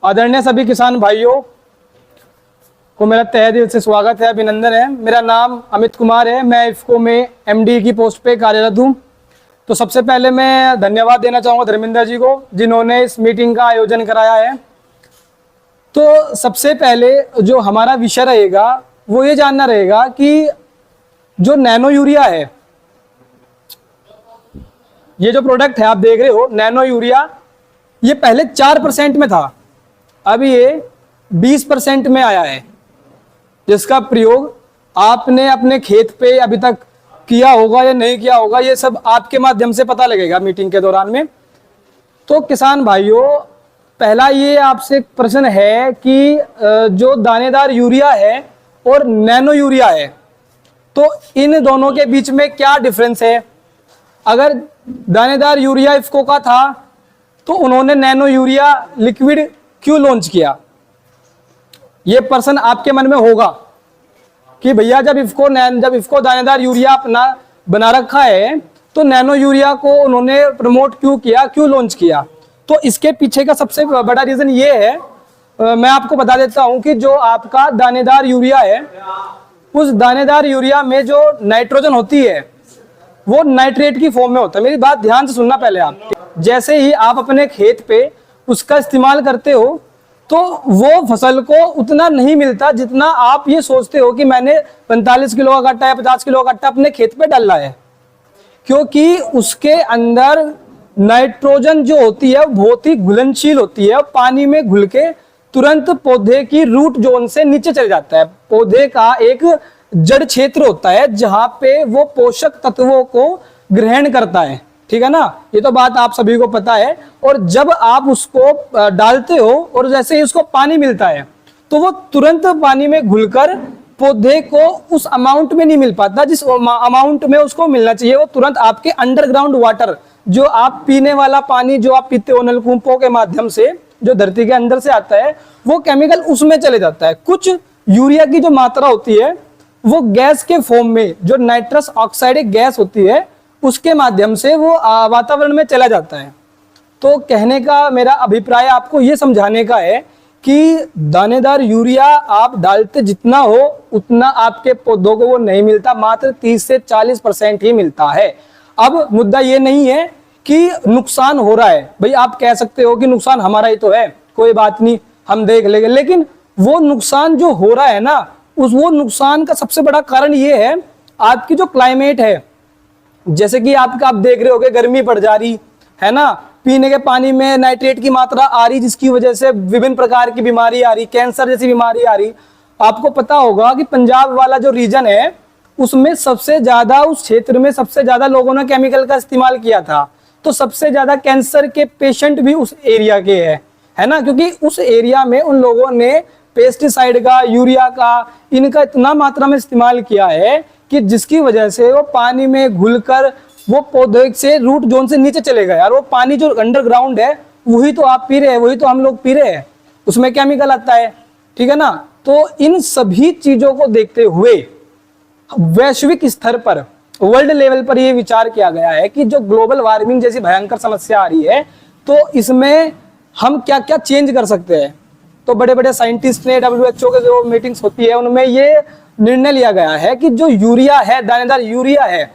आदरणीय सभी किसान भाइयों को मेरा तहे दिल से स्वागत है, अभिनंदन है। मेरा नाम अमित कुमार है, मैं इफ्को में एमडी की पोस्ट पे कार्यरत हूँ। तो सबसे पहले मैं धन्यवाद देना चाहूँगा धर्मेंद्र जी को, जिन्होंने इस मीटिंग का आयोजन कराया है। तो सबसे पहले जो हमारा विषय रहेगा वो ये जानना रहेगा कि जो नैनो यूरिया है, ये जो प्रोडक्ट है आप देख रहे हो नैनो यूरिया, ये पहले 4% में था, अभी ये 20% में आया है, जिसका प्रयोग आपने अपने खेत पे अभी तक किया होगा या नहीं किया होगा, ये सब आपके माध्यम से पता लगेगा मीटिंग के दौरान में। तो किसान भाइयों, पहला ये आपसे एक प्रश्न है कि जो दानेदार यूरिया है और नैनो यूरिया है, तो इन दोनों के बीच में क्या डिफरेंस है। अगर दानेदार यूरिया इफ्को का था तो उन्होंने नैनो यूरिया लिक्विड क्यों लॉन्च किया, ये प्रश्न आपके मन में होगा कि भैया जब इफ्को दानेदार यूरिया अपना बना रखा है तो नैनो यूरिया को उन्होंने प्रमोट क्यों किया, क्यों लॉन्च किया। तो इसके पीछे का सबसे बड़ा रीजन ये है, मैं आपको बता देता हूं कि जो आपका दानेदार यूरिया है, उस दानेदार यूरिया में जो नाइट्रोजन होती है वो नाइट्रेट की फॉर्म में होता है। मेरी बात ध्यान से सुनना पहले आप। जैसे ही आप अपने खेत पे उसका इस्तेमाल करते हो तो वो फसल को उतना नहीं मिलता जितना आप ये सोचते हो कि मैंने 45 किलो का कट्टा या 50 किलो का कट्टा अपने खेत पे डाला है, क्योंकि उसके अंदर नाइट्रोजन जो होती है वो बहुत ही घुलनशील होती है, पानी में घुल के तुरंत पौधे की रूट जोन से नीचे चले जाता है। पौधे का एक जड़ क्षेत्र होता है जहां पे वो पोषक तत्वों को ग्रहण करता है, ठीक है ना, ये तो बात आप सभी को पता है। और जब आप उसको डालते हो और जैसे ही उसको पानी मिलता है तो वो तुरंत पानी में घुलकर पौधे को उस अमाउंट में नहीं मिल पाता जिस अमाउंट में उसको मिलना चाहिए। वो तुरंत आपके अंडरग्राउंड वाटर, जो आप पीने वाला पानी जो आप पीते हो नलकूपों के माध्यम से, जो धरती के अंदर से आता है, वो केमिकल उसमें चले जाता है। कुछ यूरिया की जो मात्रा होती है वो गैस के फॉर्म में, जो नाइट्रस ऑक्साइड एक गैस होती है, उसके माध्यम से वो वातावरण में चला जाता है। तो कहने का मेरा अभिप्राय आपको ये समझाने का है कि दानेदार यूरिया आप डालते जितना हो उतना आपके पौधों को वो नहीं मिलता, मात्र 30 से 40% ही मिलता है। अब मुद्दा ये नहीं है कि नुकसान हो रहा है, भाई आप कह सकते हो कि नुकसान हमारा ही तो है, कोई बात नहीं हम देख लेंगे, लेकिन वो नुकसान जो हो रहा है ना, वो नुकसान का सबसे बड़ा कारण ये है आपकी जो क्लाइमेट है। जैसे कि आप देख रहे होगे गर्मी पड़ जा रही है ना, पीने के पानी में नाइट्रेट की मात्रा आ रही, जिसकी वजह से विभिन्न प्रकार की बीमारी आ रही, कैंसर जैसी बीमारी आ रही। आपको पता होगा कि पंजाब वाला जो रीजन है उसमें सबसे ज्यादा, उस क्षेत्र में सबसे ज्यादा लोगों ने केमिकल का इस्तेमाल किया था, तो सबसे ज्यादा कैंसर के पेशेंट भी उस एरिया के है ना, क्योंकि उस एरिया में उन लोगों ने पेस्टिसाइड का, यूरिया का, इनका इतना मात्रा में इस्तेमाल किया है कि जिसकी वजह से वो पानी में घुलकर वो पौधे से रूट जोन से नीचे चले गए, और वो पानी जो अंडरग्राउंड है वही तो आप पी रहे हैं, वही तो हम लोग पी रहे हैं, उसमें केमिकल आता है, ठीक है ना। तो इन सभी चीजों को देखते हुए वैश्विक स्तर पर, वर्ल्ड लेवल पर यह विचार किया गया है कि जो ग्लोबल वार्मिंग जैसी भयंकर समस्या आ रही है, तो इसमें हम क्या क्या चेंज कर सकते हैं। तो बड़े बड़े साइंटिस्ट ने, WHO के जो मीटिंग्स होती है उनमें ये निर्णय लिया गया है कि जो यूरिया है, दानेदार यूरिया है,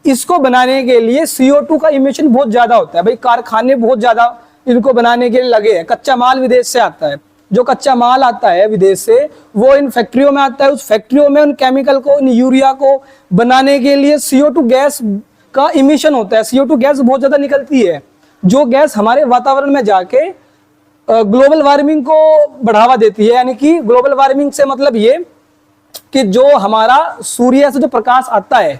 इसको बनाने के लिए CO2 का इमिशन बहुत ज्यादा होता है। भाई कारखाने बहुत ज्यादा इनको बनाने के लिए लगे हैं, कच्चा माल विदेश से आता है, जो कच्चा माल आता है विदेश से वो इन फैक्ट्रियों में आता है, उस फैक्ट्रियों में उन केमिकल को, इन यूरिया को बनाने के लिए CO2 गैस का इमिशन होता है। CO2 गैस बहुत ज्यादा निकलती है, जो गैस हमारे वातावरण में जाके ग्लोबल वार्मिंग को बढ़ावा देती है। यानी कि ग्लोबल वार्मिंग से मतलब ये कि जो हमारा सूर्य से जो प्रकाश आता है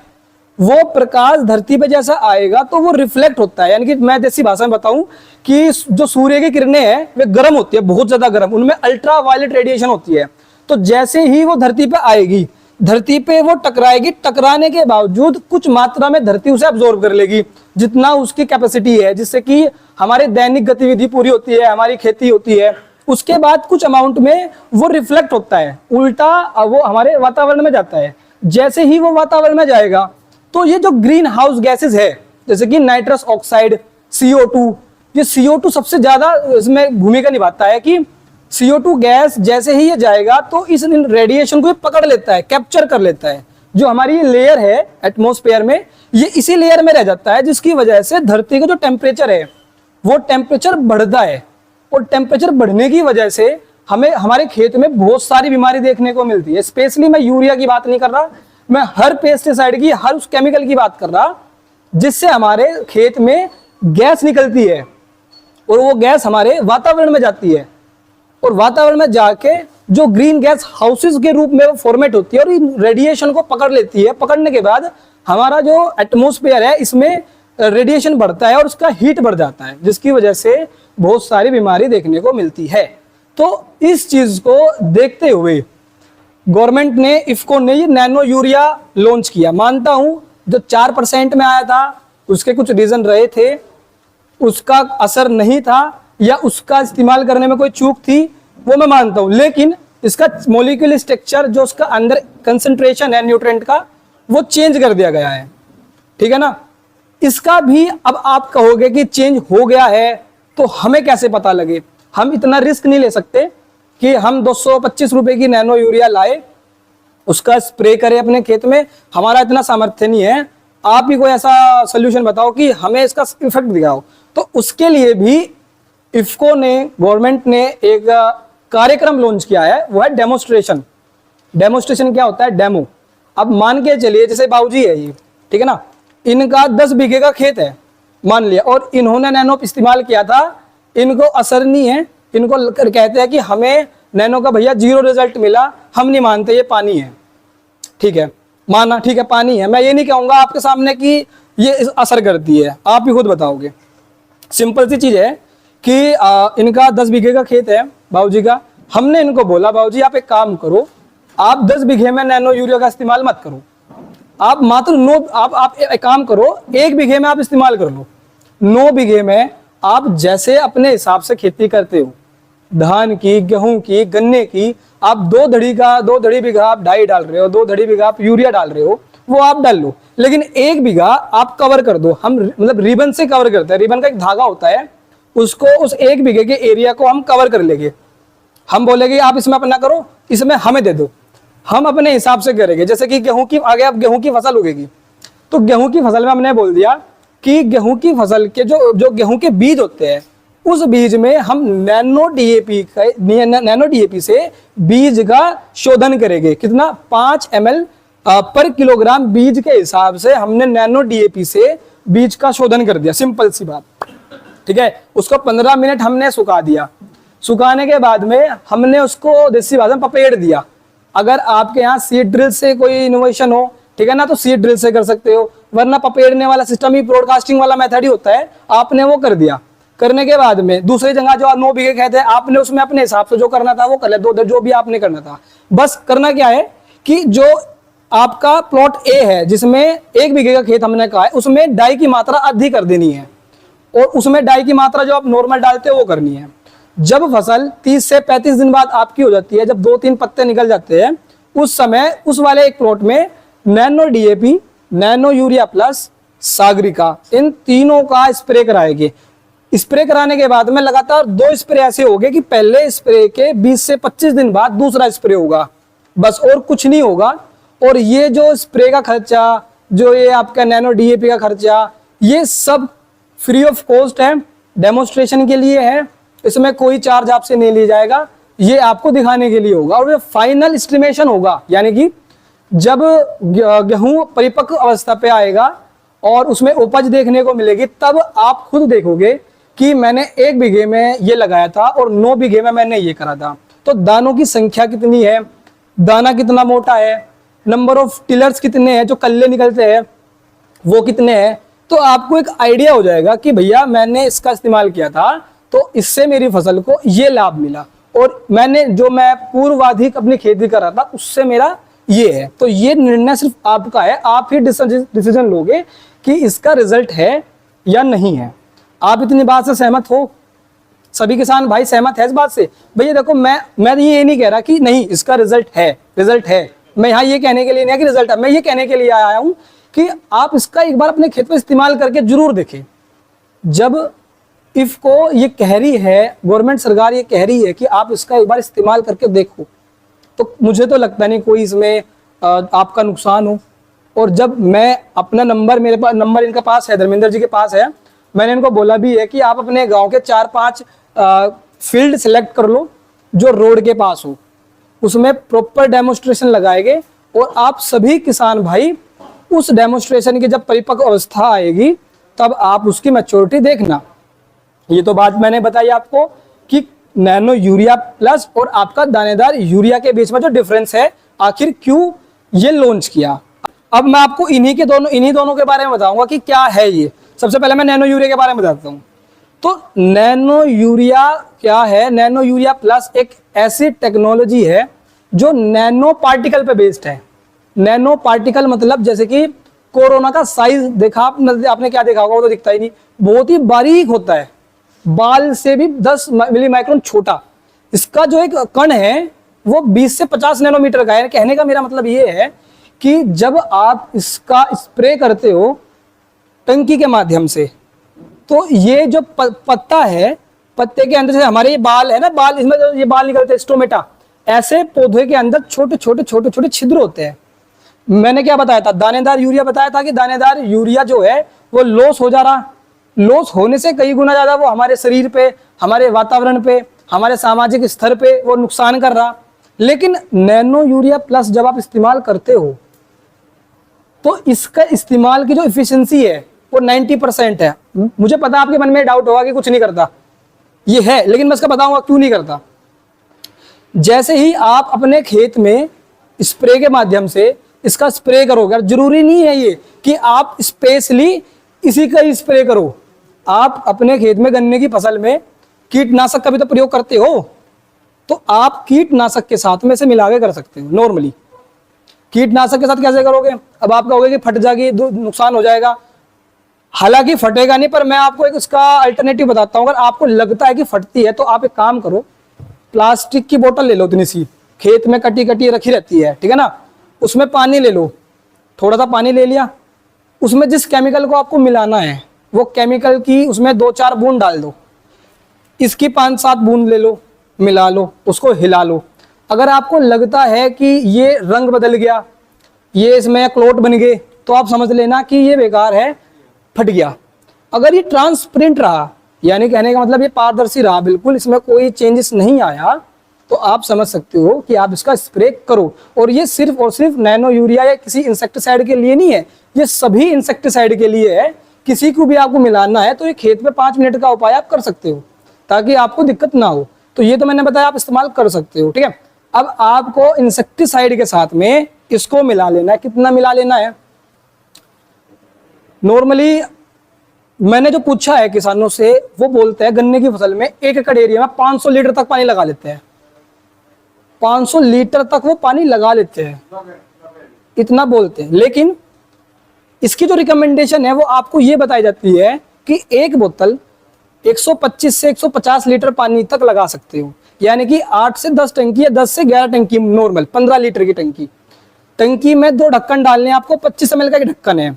वो प्रकाश धरती पे जैसा आएगा तो वो रिफ्लेक्ट होता है। यानी कि मैं जैसी भाषा में बताऊं कि जो सूर्य की किरणें हैं वे गर्म होती है, बहुत ज्यादा गर्म, उनमें अल्ट्रा वायलेट रेडिएशन होती है। तो जैसे ही वो धरती पे आएगी, धरती पे वो टकराएगी, टकराने के बावजूद कुछ मात्रा में धरती उसे अब्जॉर्ब कर लेगी, जितना उसकी कैपेसिटी है, जिससे कि हमारी दैनिक गतिविधि पूरी होती है, हमारी खेती होती है। उसके बाद कुछ अमाउंट में वो रिफ्लेक्ट होता है, उल्टा वो हमारे वातावरण में जाता है। जैसे ही वो वातावरण में जाएगा तो ये जो ग्रीन हाउस गैसेज है, जैसे कि नाइट्रस ऑक्साइड, CO2, ये CO2 सबसे ज्यादा इसमें भूमिका निभाता है कि CO2 गैस जैसे ही ये जाएगा तो इस रेडिएशन को ये पकड़ लेता है, कैप्चर कर लेता है। जो हमारी ये लेयर है एटमॉस्फेयर में, ये इसी लेयर में रह जाता है, जिसकी वजह से धरती का जो टेम्परेचर है वो टेम्परेचर बढ़ता है। और टेम्परेचर बढ़ने की वजह से हमें हमारे खेत में बहुत सारी बीमारी देखने को मिलती है। स्पेशली मैं यूरिया की बात नहीं कर रहा, मैं हर पेस्टिसाइड की, हर उस केमिकल की बात कर रहा जिससे हमारे खेत में गैस निकलती है और वो गैस हमारे वातावरण में जाती है और वातावरण में जाके जो ग्रीन गैस हाउसेस के रूप में वो फॉर्मेट होती है और इन रेडिएशन को पकड़ लेती है। पकड़ने के बाद हमारा जो एटमॉस्फेयर है इसमें रेडिएशन बढ़ता है और उसका हीट बढ़ जाता है, जिसकी वजह से बहुत सारी बीमारी देखने को मिलती है। तो इस चीज को देखते हुए गवर्नमेंट ने, इफको ने ये नैनो यूरिया लॉन्च किया। मानता हूं जो 4% में आया था उसके कुछ रीजन रहे थे, उसका असर नहीं था या उसका इस्तेमाल करने में कोई चूक थी, वो मैं मानता हूं, लेकिन इसका मॉलिक्यूलर स्ट्रक्चर जो उसका अंदर कंसंट्रेशन है न्यूट्रिएंट का वो चेंज कर दिया गया है। ठीक है ना। इसका भी अब आप कहोगे कि चेंज हो गया है तो हमें कैसे पता लगे। हम इतना रिस्क नहीं ले सकते कि हम 225 रुपए की नैनो यूरिया लाए, उसका स्प्रे करें अपने खेत में। हमारा इतना सामर्थ्य नहीं है। आप ही कोई ऐसा सोल्यूशन बताओ कि हमें इसका इफेक्ट दिखाओ। तो उसके लिए भी इफको ने, गवर्नमेंट ने एक कार्यक्रम लॉन्च किया है, वो है डेमोस्ट्रेशन। डेमोस्ट्रेशन क्या होता है? डेमो। अब मान के चलिए जैसे बाबूजी है ये, ठीक है ना, इनका 10 बीघे का खेत है मान लिया और इन्होंने नैनो इस्तेमाल किया था, इनको असर नहीं है, इनको कहते हैं कि हमें नैनो का भैया 0 रिजल्ट मिला, हम नहीं मानते, ये पानी है। ठीक है, माना ठीक है पानी है, मैं ये नहीं कहूंगा आपके सामने कि ये असर करती है, आप ही खुद बताओगे। सिंपल सी चीज है कि इनका 10 बीघे का खेत है बाबूजी का, हमने इनको बोला बाबूजी आप एक काम करो, आप 10 बीघे में नैनो यूरिया का इस्तेमाल मत करो, आप मात्र 9 आप एक काम करो 1 बीघे में आप इस्तेमाल कर लो। 9 बीघे में आप जैसे अपने हिसाब से खेती करते हो, धान की, गेहूं की, गन्ने की, आप 2 धड़ी बीघा आप डाई डाल रहे हो, 2 धड़ी बीघा आप यूरिया डाल रहे हो, वो आप डाल लो, लेकिन 1 बीघा आप कवर कर दो। हम मतलब रिबन से कवर करते हैं, रिबन का एक धागा होता है, उसको उस 1 बीघे के एरिया को हम कवर कर लेंगे। हम बोलेंगे आप इसमें अपना करो, इसमें हमें दे दो, हम अपने हिसाब से करेंगे। जैसे कि गेहूं की, आगे अब गेहूं की फसल उगेगी, तो गेहूं की फसल में हमने बोल दिया कि गेहूं की फसल के जो गेहूं के बीज होते हैं, उस बीज में हम नैनो डीएपी से बीज का शोधन करेंगे। कितना? 5 ml पर किलोग्राम बीज के हिसाब से हमने नैनो डीएपी से बीज का शोधन कर दिया। सिंपल सी बात, ठीक है। उसको 15 मिनट हमने सुखा दिया, सुखाने के बाद में हमने उसको देसी भाषा में पपेड़ दिया। अगर आपके यहाँ सीड ड्रिल से कोई इनोवेशन हो, ठीक है ना, तो सीड ड्रिल से कर सकते हो, वरना पपेड़ने वाला सिस्टम ही ब्रॉडकास्टिंग वाला मेथड ही होता है, आपने वो कर दिया। करने के बाद में दूसरी जगह जो 9 बीघे खेत है, आपने उसमें अपने हिसाब से जो करना था वो कर लिया, 2 जो भी आपने करना था। बस करना क्या है कि जो आपका प्लॉट ए है जिसमें 1 बीघे का खेत हमने कहा है, उसमें डाई की मात्रा आधी कर देनी है और उसमें डाई की मात्रा जो आप नॉर्मल डालते हो वो करनी है। जब फसल 30 से 35 दिन बाद आपकी हो जाती है, जब 2-3 पत्ते निकल जाते हैं, उस समय उस वाले एक प्लॉट में nano DAP, nano urea plus Sagarika, इन तीनों का स्प्रे कराएंगे। स्प्रे कराने के बाद में लगातार 2 स्प्रे ऐसे हो गए कि पहले स्प्रे के 20 से 25 दिन बाद दूसरा स्प्रे होगा, बस और कुछ नहीं होगा। और ये जो स्प्रे का खर्चा, जो ये आपका नैनो डीएपी का खर्चा, ये सब फ्री ऑफ कॉस्ट है, डेमोन्स्ट्रेशन के लिए है, इसमें कोई चार्ज आपसे नहीं लिया जाएगा, ये आपको दिखाने के लिए होगा। और ये फाइनल एस्टिमेशन होगा, यानी कि जब गेहूं परिपक्व अवस्था पे आएगा और उसमें उपज देखने को मिलेगी, तब आप खुद देखोगे कि मैंने 1 बीघे में ये लगाया था और 9 बीघे में मैंने ये करा था। तो दानों की संख्या कितनी है, दाना कितना मोटा है, नंबर ऑफ टिलर्स कितने हैं, जो कल्ले निकलते हैं वो कितने हैं, तो आपको एक आइडिया हो जाएगा कि भैया मैंने इसका इस्तेमाल किया था तो इससे मेरी फसल को ये लाभ मिला, और मैं पूर्वाधिक अपनी खेती कर रहा था उससे मेरा ये है। तो ये निर्णय सिर्फ आपका है, आप ही डिसीजन लोगे कि इसका रिजल्ट है या नहीं है। आप इतनी बात से सहमत हो? सभी किसान भाई सहमत है इस बात से? भैया देखो, मैं ये नहीं कह रहा कि नहीं इसका रिजल्ट है, मैं यहाँ ये कहने के लिए नहीं कि रिजल्ट है, मैं ये कहने के लिए आया हूँ कि आप इसका एक बार अपने खेत में इस्तेमाल करके जरूर देखें। जब इफको ये कह रही है, गवर्नमेंट सरकार ये कह रही है कि आप इसका एक बार इस्तेमाल करके देखो, तो मुझे तो लगता नहीं कोई इसमें आपका नुकसान हो। और जब मैं अपना नंबर, मेरे पास नंबर इनके पास है, धर्मेंद्र जी के पास है, मैंने इनको बोला भी है कि आप अपने गांव के 4-5 फील्ड सेलेक्ट कर लो जो रोड के पास हो, उसमें प्रॉपर डेमोस्ट्रेशन लगाएंगे और आप सभी किसान भाई उस डेमोस्ट्रेशन की जब परिपक्व अवस्था आएगी तब आप उसकी मैच्योरिटी देखना। ये तो बात मैंने बताई आपको कि नैनो यूरिया प्लस और आपका दानेदार यूरिया के बीच में जो डिफरेंस है, आखिर क्यों ये लॉन्च किया। अब मैं आपको इन्हीं दोनों के बारे में बताऊंगा कि क्या है ये। सबसे पहले मैं नैनो यूरिया के बारे में बताता हूँ। तो नैनो यूरिया क्या है? नैनो यूरिया प्लस एक ऐसी टेक्नोलॉजी है जो नैनो पार्टिकल पे बेस्ड है। नैनो पार्टिकल मतलब जैसे कि कोरोना का साइज देखा आपने क्या देखा होगा, वो तो दिखता ही नहीं, बहुत ही बारीक होता है, बाल से भी 10 मिली माइक्रोन छोटा। इसका जो एक कण है वो 20 से 50 नैनोमीटर का है। कहने का मेरा मतलब ये है कि जब आप इसका स्प्रे करते हो टंकी के माध्यम से, तो ये जो पत्ता है, पत्ते के अंदर से हमारे ये बाल है ना, बाल, इसमें जो ये बाल निकलते हैं स्टोमेटा, ऐसे पौधे के अंदर छोटे छोटे छिद्र होते हैं। मैंने क्या बताया था? दानेदार यूरिया बताया था कि दानेदार यूरिया जो है वो लॉस हो जा रहा, लॉस होने से कई गुना ज्यादा वो हमारे शरीर पे, हमारे वातावरण पे, हमारे सामाजिक स्तर पे वो नुकसान कर रहा। लेकिन नैनो यूरिया प्लस जब आप इस्तेमाल करते हो तो इसका इस्तेमाल की जो इफिशिएंसी है वो 90% है। मुझे पता है आपके मन में डाउट होगा कि कुछ नहीं करता, ये है, लेकिन मैं इसका बताऊंगा क्यों नहीं करता। जैसे ही आप अपने खेत में स्प्रे के माध्यम से इसका स्प्रे करोगे, जरूरी नहीं है ये कि आप स्पेशली इसी का ही स्प्रे करो। आप अपने खेत में गन्ने की फसल में कीटनाशक का भी तो प्रयोग करते हो, तो आप कीटनाशक के साथ में से मिला के कर सकते हो। नॉर्मली कीटनाशक के साथ कैसे करोगे? अब आप कहोगे कि फट जाएगी, नुकसान हो जाएगा। हालांकि फटेगा नहीं, पर मैं आपको एक उसका अल्टरनेटिव बताता हूं। अगर आपको लगता है कि फटती है तो आप एक काम करो, प्लास्टिक की बोतल ले लो, इतनी सी, खेत में कटी रखी रहती है, ठीक है ना, उसमें पानी ले लो, थोड़ा सा पानी ले लिया, उसमें जिस केमिकल को आपको मिलाना है वो केमिकल की उसमें 2-4 बूंद डाल दो, इसकी 5-7 बूंद ले लो, मिला लो, उसको हिला लो। अगर आपको लगता है कि ये रंग बदल गया, ये इसमें क्लोट बन गए, तो आप समझ लेना कि ये बेकार है, फट गया। अगर ये ट्रांसपेरेंट रहा, यानी कहने का मतलब ये पारदर्शी रहा, बिल्कुल इसमें कोई चेंजेस नहीं आया, तो आप समझ सकते हो कि आप इसका स्प्रे करो। और ये सिर्फ और सिर्फ नैनो यूरिया या किसी इंसेक्टिसाइड के लिए नहीं है, ये सभी इंसेक्टिसाइड के लिए है। किसी को भी आपको मिलाना है तो ये खेत में 5 मिनट का उपाय आप कर सकते हो ताकि आपको दिक्कत ना हो। तो ये तो मैंने बताया आप इस्तेमाल कर सकते हो, ठीक है। अब आपको इंसेक्टिसाइड के साथ में इसको मिला लेना है। कितना मिला लेना है? नॉर्मली मैंने जो पूछा है किसानों से, वो बोलते हैं गन्ने की फसल में 1 एकड़ एरिया में 500 लीटर तक पानी लगा लेते हैं। 500 लीटर तक वो पानी लगा लेते हैं, इतना बोलते हैं। लेकिन इसकी जो रिकमेंडेशन है वो आपको ये बताई जाती है कि एक बोतल 125 से 150 लीटर पानी तक लगा सकते हो, यानी कि 8 से 10 टंकी या 10 से 11 टंकी, नॉर्मल 15 लीटर की टंकी में 2 ढक्कन डालने, आपको 25 ml का ढक्कन है,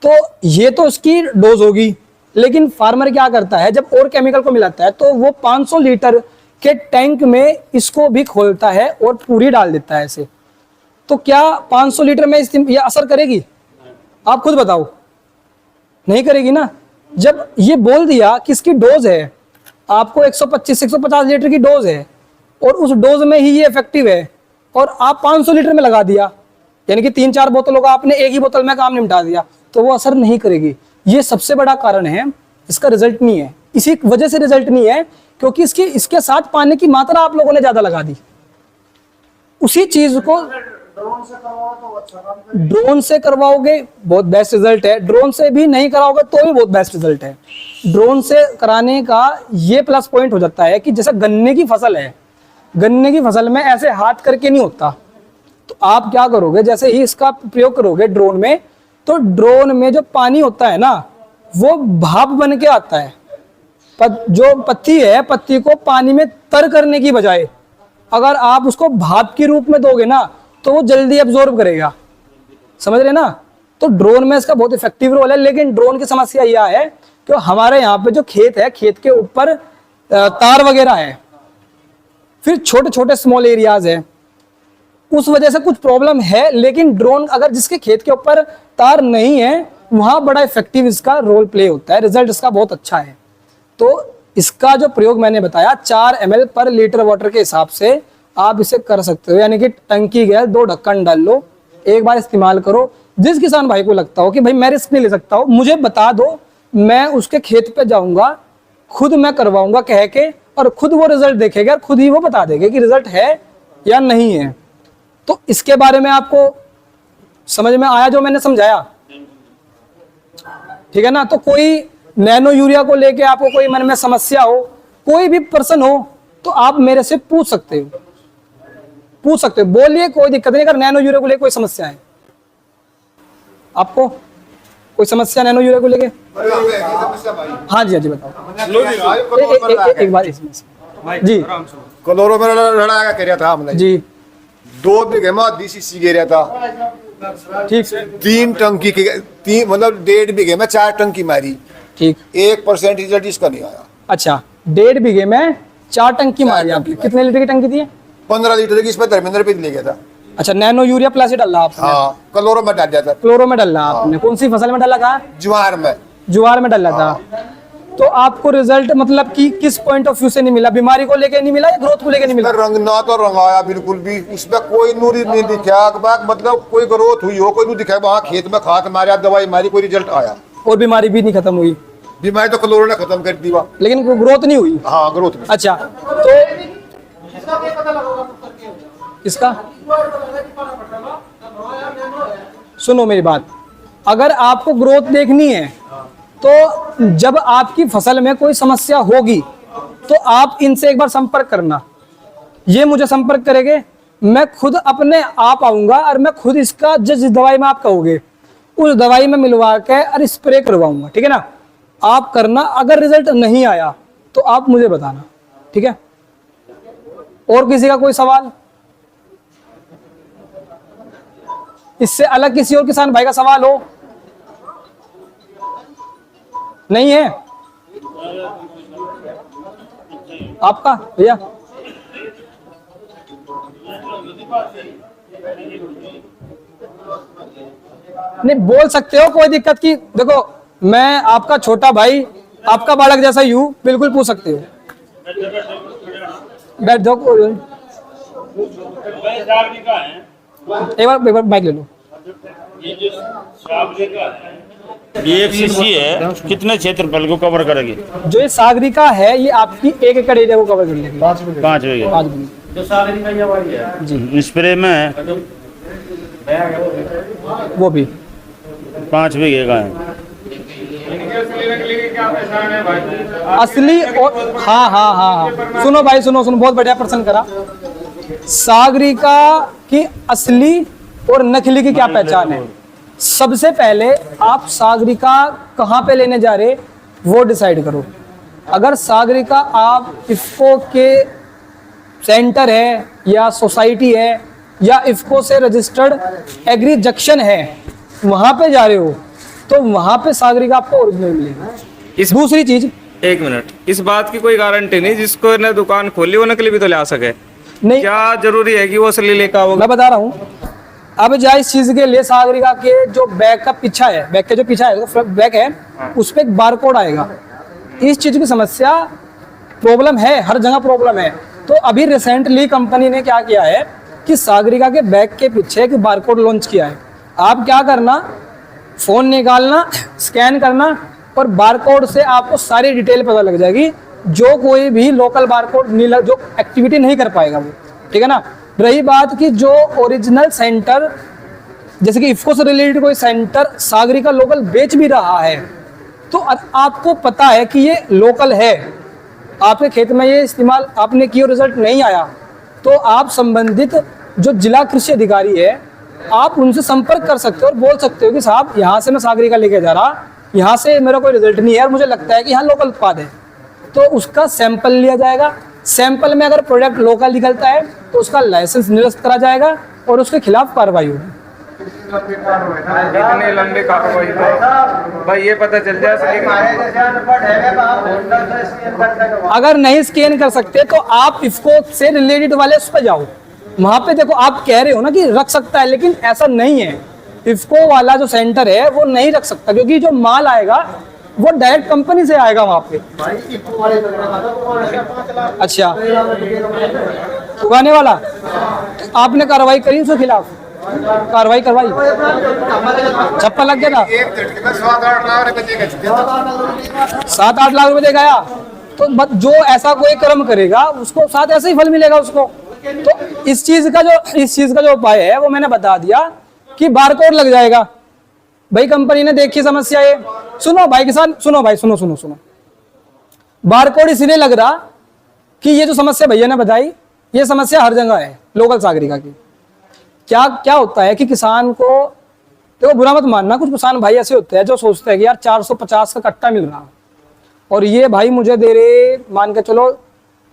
तो ये तो उसकी डोज होगी। लेकिन फार्मर क्या करता है, जब और केमिकल को मिलाता है तो वो 500 लीटर के टैंक में इसको भी खोलता है और पूरी डाल देता है ऐसे। तो क्या 500 लीटर में ये असर करेगी? आप खुद बताओ, नहीं करेगी ना। जब ये बोल दिया कि इसकी डोज है, आपको 125 से 150 लीटर की डोज है और उस डोज में ही ये इफेक्टिव है, और आप 500 लीटर में लगा दिया, यानी कि 3-4 बोतलों का आपने एक ही बोतल में काम निपटा दिया, तो वो असर नहीं करेगी। ये सबसे बड़ा कारण है, इसका रिजल्ट नहीं है। इसी वजह से रिजल्ट नहीं है क्योंकि इसके साथ पानी की मात्रा आप लोगों ने ज्यादा लगा दी। उसी चीज को ड्रोन से करवाओगे बहुत बेस्ट रिजल्ट है, ड्रोन से भी नहीं कराओगे तो भी बहुत बेस्ट रिजल्ट है। ड्रोन से कराने का ये प्लस पॉइंट हो जाता है कि जैसे गन्ने की फसल है, गन्ने की फसल में ऐसे हाथ करके नहीं होता, तो आप क्या करोगे, जैसे ही इसका प्रयोग करोगे ड्रोन में, तो ड्रोन में जो पानी होता है ना वो भाप बन के आता है। जो पत्ती है, पत्ती को पानी में तर करने की बजाय अगर आप उसको भाप के रूप में दोगे ना तो वो जल्दी एब्जॉर्ब करेगा, समझ रहे ना। तो ड्रोन में इसका बहुत इफेक्टिव रोल है। लेकिन ड्रोन की समस्या यह है कि हमारे यहाँ पे जो खेत है, खेत के ऊपर तार वगैरह है, फिर छोटे छोटे स्मॉल एरियाज है, उस वजह से कुछ प्रॉब्लम है। लेकिन ड्रोन अगर जिसके खेत के ऊपर तार नहीं है, वहां बड़ा इफेक्टिव इसका रोल प्ले होता है, रिजल्ट इसका बहुत अच्छा है। तो इसका जो प्रयोग मैंने बताया 4 ml पर लीटर वाटर के हिसाब से आप इसे कर सकते हो, यानी कि टंकी गैस 2 ढक्कन डाल लो, एक बार इस्तेमाल करो। जिस किसान भाई को लगता हो कि भाई मैं रिस्क नहीं ले सकता हूँ, मुझे बता दो, मैं उसके खेत पे जाऊंगा, खुद मैं करवाऊंगा कह के, और खुद वो रिजल्ट देखेगा और खुद ही वो बता देगा कि रिजल्ट है या नहीं है। तो इसके बारे में आपको समझ में आया जो मैंने समझाया, ठीक है ना। तो कोई नैनो यूरिया को लेके आपको कोई मन में समस्या हो, कोई भी पर्सन हो, तो आप मेरे से पूछ सकते हो, बोलिए, कोई दिक्कत नहीं। अगर नैनो यूरिया को लेके कोई समस्या है, आपको कोई समस्या नैनो यूरिया को लेके? हाँ जी, हाँ जी, बताओ एक बार इसमें जी। कलोरो में लड़ाया कर रहा था हमने जी, 2 बीघे में 20 cc गिरा था, ठीक, 3 टंकी की, 3 मतलब 1.5 बीघे में 4 टंकी मारी, ठीक, 1% रिजल्ट इसका नहीं आया। अच्छा, 1.5 बीघे में 4 टंकी मारी आपकी, कितने लीटर की टंकी थी? 15 लीटर की, इस पर धर्मेंद्र रुपये ले गया था। अच्छा, नैनो यूरिया प्लस ही डाला आपने? हाँ, कलोरो में डाल दिया था। क्लोरो में डाला आपने? कौन सी फसल में डाला था? ज्वार में। ज्वार में डाला था। तो आपको रिजल्ट मतलब कि किस पॉइंट ऑफ व्यू से नहीं मिला? बीमारी को लेके नहीं मिला या ग्रोथ को लेके नहीं मिला? रंग ना तो रंगाया बिल्कुल भी, इसमें कोई नूरी नहीं दिखा, मतलब कोई ग्रोथ हुई हो कोई नहीं दिखा। वहाँ खेत में खाद मारा, दवाई मारी, कोई रिजल्ट आया? और बीमारी भी नहीं खत्म हुई? बीमारी तो कलोरो ने खत्म कर दी, लेकिन ग्रोथ नहीं हुई? हाँ, ग्रोथ नहीं। अच्छा, तो इसका सुनो मेरी बात, अगर आपको ग्रोथ देखनी है तो जब आपकी फसल में कोई समस्या होगी तो आप इनसे एक बार संपर्क करना। ये मुझे संपर्क करेंगे, मैं खुद अपने आप आऊंगा और मैं खुद इसका जिस दवाई में आप कहोगे उस दवाई में मिलवा के और स्प्रे करवाऊंगा, ठीक है ना। आप करना, अगर रिजल्ट नहीं आया तो आप मुझे बताना, ठीक है। और किसी का कोई सवाल? इससे अलग किसी और किसान भाई का सवाल हो? नहीं है आपका भैया? नहीं, बोल सकते हो, कोई दिक्कत की। देखो, मैं आपका छोटा भाई, आपका बालक जैसा ही हूं, बिल्कुल पूछ सकते हो। बैठ जाओ, एक बार माइक ले लो। ये 1 cc है, कितने क्षेत्रफल को कवर करेगी? जो ये सागरिका है, ये आपकी 1 एकड़ एरिया को कवर कर लेगी। 5 बीघे। 5 बीघे जो सागरिका ये वाली है जी, स्प्रे में वो भी 5 बीघे का है। असली और हाँ हाँ हाँ हाँ, सुनो भाई, सुनो, बहुत बढ़िया प्रश्न करा। सागरिका की असली और नकली की क्या पहचान है? सबसे पहले आप सागरिका कहाँ पे लेने जा रहे वो डिसाइड करो। अगर सागरिका आप इफ्को के सेंटर है या सोसाइटी है या इफ्को से रजिस्टर्ड एग्री जंक्शन है, वहां पे जा रहे हो तो वहां पे सागरिका आपको ओरिजिनल मिलेगी। दूसरी चीज, 1 मिनट, इस बात की कोई गारंटी नहीं जिसको ने दुकान खोली वो नकली भी तो ले आ सके? नहीं, क्या जरूरी है कि वो असली लेकर आओगे? मैं बता रहा हूँ। अब जाए इस चीज के लिए, सागरिका के जो बैग का पीछा है, बैग के जो पीछा है, तो बैग है, उस पर एक बार कोड आएगा। इस चीज की समस्या प्रॉब्लम है, हर जगह प्रॉब्लम है। तो अभी रिसेंटली कंपनी ने क्या किया है कि सागरिका के बैग के पीछे एक बार कोड लॉन्च किया है। आप क्या करना, फोन निकालना, स्कैन करना और बारकोड से आपको सारी डिटेल पता लग जाएगी। जो कोई भी लोकल बारकोड नहीं, जो एक्टिविटी नहीं कर पाएगा वो, ठीक है ना। रही बात कि जो ओरिजिनल सेंटर, जैसे कि इफ्को से रिलेटेड कोई सेंटर सागरिका लोकल बेच भी रहा है, तो आपको पता है कि ये लोकल है, आपके खेत में ये इस्तेमाल आपने किया, रिजल्ट नहीं आया, तो आप संबंधित जो जिला कृषि अधिकारी है, आप उनसे संपर्क कर सकते हो और बोल सकते हो कि साहब यहाँ से मैं सागरिका लेके जा रहा, यहाँ से मेरा कोई रिजल्ट नहीं है और मुझे लगता है कि यहाँ लोकल उत्पाद है। तो उसका सैंपल लिया जाएगा, सैंपल में अगर प्रोडक्ट लोकल निकलता है तो उसका लाइसेंस निरस्त करा जाएगा और उसके खिलाफ कार्रवाई होगी। इतने लंबे कार्रवाई तो भाई ये पता चल जाए अगर नहीं स्कैन कर सकते तो आप इफको से रिलेटेड वाले उस पर जाओ, वहां पे देखो। आप कह रहे हो ना कि रख सकता है, लेकिन ऐसा नहीं है। इफको वाला जो सेंटर है वो नहीं रख सकता, क्योंकि जो माल आएगा वो डायरेक्ट कंपनी से आएगा वहां पे। अच्छा, उगाने वाला तो आपने कार्रवाई करी उसके खिलाफ? कार्रवाई करवाई? चप्पल लग गया था? एक झटके में 7-8 लाख रुपए देगा। 7-8 लाख रुपए देगा या? तो जो ऐसा कोई कर्म करेगा उसको साथ ऐसे ही फल मिलेगा उसको। तो इस चीज का जो उपाय है वो मैंने बता दिया कि बारकोड लग जाएगा। भाई कंपनी ने देखी समस्या ये, सुनो भाई किसान, सुनो भाई, सुनो सुनो सुनो। बारकोड इसलिए लग रहा कि ये जो समस्या भैया ने बताई, ये समस्या हर जगह है लोकल सागरिका की। क्या क्या होता है कि किसान को, देखो बुरा मत मानना, कुछ किसान भाई ऐसे होते हैं जो सोचते हैं कि यार 450 का कट्टा मिल रहा और ये भाई मुझे दे रहे मान के चलो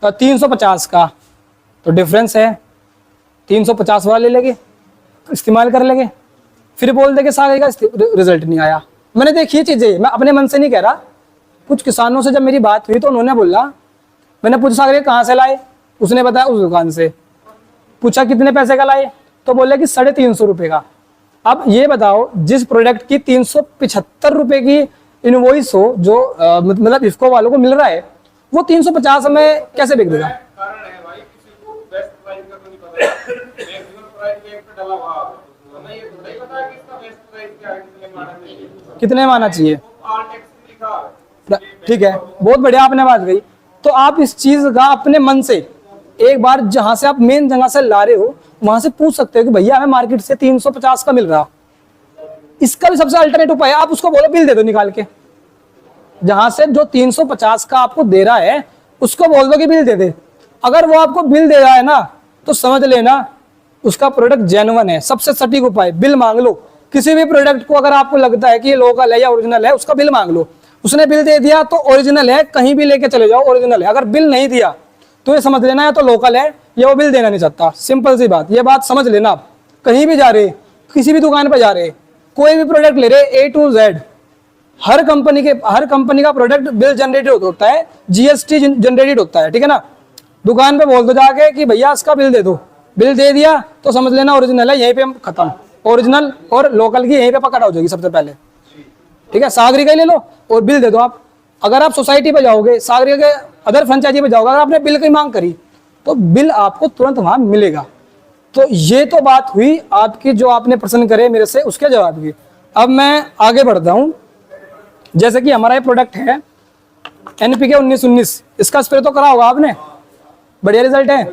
350 का, तो डिफरेंस है 350 वाला ले लेंगे, इस्तेमाल कर लेंगे, फिर बोल देंगे सागरिका रिजल्ट नहीं आया। मैंने देखी ये चीजें, मैं अपने मन से नहीं कह रहा। कुछ किसानों से जब मेरी बात हुई तो उन्होंने बोला, मैंने पूछा सागरिका कहाँ से लाए, उसने बताया उस दुकान से। पूछा कितने पैसे का लाए, तो बोले कि 350 रुपए का। अब ये बताओ, जिस प्रोडक्ट की 375 रुपए की इनवॉइस हो, जो मतलब इफको वालों को मिल रहा है, वो 350 में कैसे बिक देगा? कितने में आना चाहिए? ठीक है, बहुत बढ़िया आपने बात कही। तो आप इस चीज का अपने मन से एक बार, जहां से आप मेन जगह से ला रहे हो, वहां से पूछ सकते हो कि भैया हमें मार्केट से 350 का मिल रहा। इसका भी सबसे अल्टरनेटिव उपाय है, आप उसको बोलो बिल दे दो निकाल के। जहां से जो 350 का आपको दे रहा है उसको बोल दो कि बिल दे दे। अगर वो आपको बिल दे रहा है ना, तो समझ लेना उसका प्रोडक्ट जेन्युइन है। सबसे सटीक उपाय, बिल मांग लो। किसी भी प्रोडक्ट को अगर आपको लगता है कि ये लोकल है या ओरिजिनल है, उसका बिल मांग लो। उसने बिल दे दिया तो ओरिजिनल है, कहीं भी लेके चले जाओ ओरिजिनल है। अगर बिल नहीं दिया तो ये समझ लेना या तो लोकल है या वो बिल देना नहीं चाहता। सिंपल सी बात, ये बात समझ लेना। आप कहीं भी जा रहे, किसी भी दुकान पर जा रहे, कोई भी प्रोडक्ट ले रहे, A to Z, her company का प्रोडक्ट बिल जनरेटेड होता है, GST जनरेटेड होता है, ठीक है ना। दुकान पे बोल दो जाके कि भैया इसका बिल दे दो, बिल दे दिया तो समझ लेना ओरिजिनल है, यहीं पे हम खत्म। ओरिजिनल और लोकल की यहीं पे पकड़ हो जाएगी सबसे पहले, ठीक है। सागरिका ले लो और बिल दे दो आप। अगर आप सोसाइटी पे जाओगे, सागरिका के अदर फ्रेंचाइजी पे जाओगे, अगर आपने बिल की मांग करी तो बिल आपको तुरंत वहां मिलेगा। तो ये तो बात हुई आपकी, जो आपने प्रश्न करे मेरे से उसके जवाब की। अब मैं आगे बढ़ता हूं। जैसे कि हमारा ये प्रोडक्ट है NPK 1919, इसका स्प्रे तो करा होगा आपने, बढ़िया रिजल्ट है।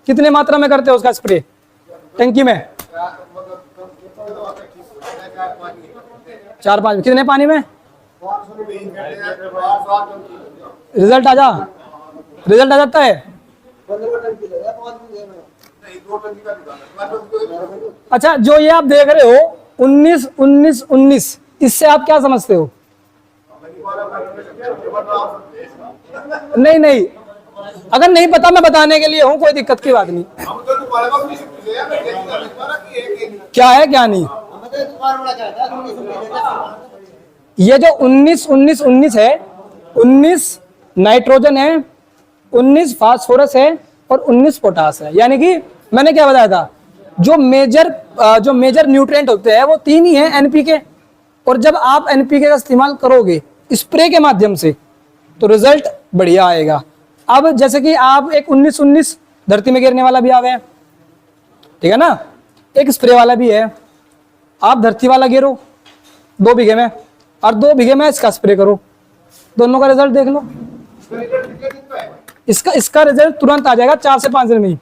कितने मात्रा में करते हो उसका स्प्रे टंकी में? 4-5, कितने पानी में? रिजल्ट आ जाता है। अच्छा, जो ये आप देख रहे हो 19-19-19, इससे आप क्या समझते हो? नहीं, अगर नहीं पता मैं बताने के लिए हूं, कोई दिक्कत की बात नहीं। क्या है क्या नहीं? ये जो 19-19-19 है, 19 नाइट्रोजन है, 19 फास्फोरस है और 19 पोटास है। यानी कि मैंने क्या बताया था, जो मेजर न्यूट्रिएंट होते हैं वो 3 ही हैं, NPK। और जब आप NPK का इस्तेमाल करोगे स्प्रे के माध्यम से तो रिजल्ट बढ़िया आएगा। अब जैसे कि आप एक 19-19 धरती में गिरने वाला भी आ गया, ठीक है ना, एक स्प्रे वाला भी है। आप धरती वाला गिरो 2 बीघे में और 2 बीघे में इसका स्प्रे करो, दोनों का रिजल्ट देख लो। इसका रिजल्ट तुरंत आ जाएगा 4 से 5 दिन में ही।